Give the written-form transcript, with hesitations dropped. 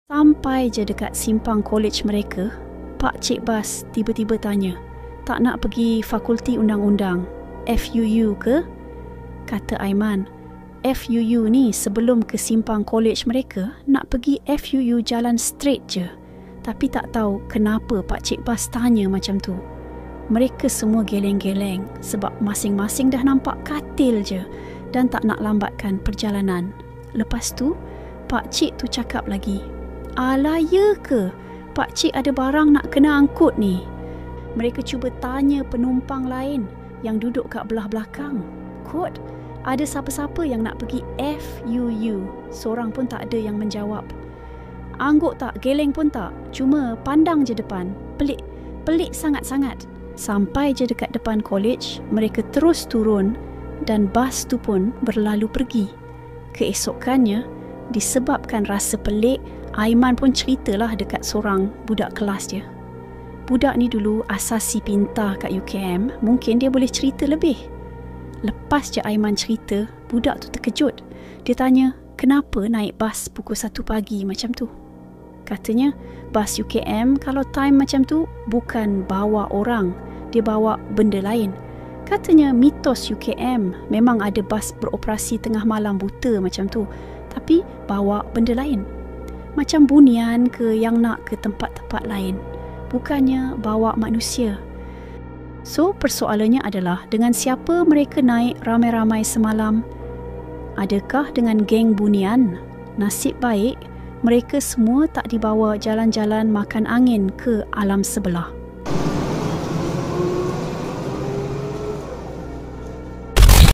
Sampai je dekat simpang college mereka, Pak Cik Bas tiba-tiba tanya, tak nak pergi Fakulti Undang-Undang, FUU ke? Kata Aiman, FUU ni sebelum ke simpang college mereka, nak pergi FUU jalan straight je. Tapi tak tahu kenapa Pak Cik Bas tanya macam tu. Mereka semua geleng-geleng sebab masing-masing dah nampak katil je dan tak nak lambatkan perjalanan. Lepas tu, Pak Cik tu cakap lagi, alah ya ke? Pak Cik ada barang nak kena angkut ni. Mereka cuba tanya penumpang lain yang duduk kat belah belakang. Kot, ada siapa-siapa yang nak pergi FUU? Seorang pun tak ada yang menjawab. Angguk tak, geleng pun tak. Cuma pandang je depan. Pelik sangat-sangat. Sampai je dekat depan college, mereka terus turun dan bas tu pun berlalu pergi. Keesokannya, disebabkan rasa pelik, Aiman pun ceritalah dekat seorang budak kelas dia. Budak ni dulu asasi pintar kat UKM, mungkin dia boleh cerita lebih. Lepas je Aiman cerita, budak tu terkejut. Dia tanya, kenapa naik bas pukul 1 pagi macam tu? Katanya, bas UKM kalau time macam tu bukan bawa orang, dia bawa benda lain. Katanya mitos UKM memang ada bas beroperasi tengah malam buta macam tu, tapi bawa benda lain. Macam bunian ke yang nak ke tempat-tempat lain, bukannya bawa manusia. So, persoalannya adalah dengan siapa mereka naik ramai-ramai semalam? Adakah dengan geng bunian? Nasib baik, mereka semua tak dibawa jalan-jalan makan angin ke alam sebelah.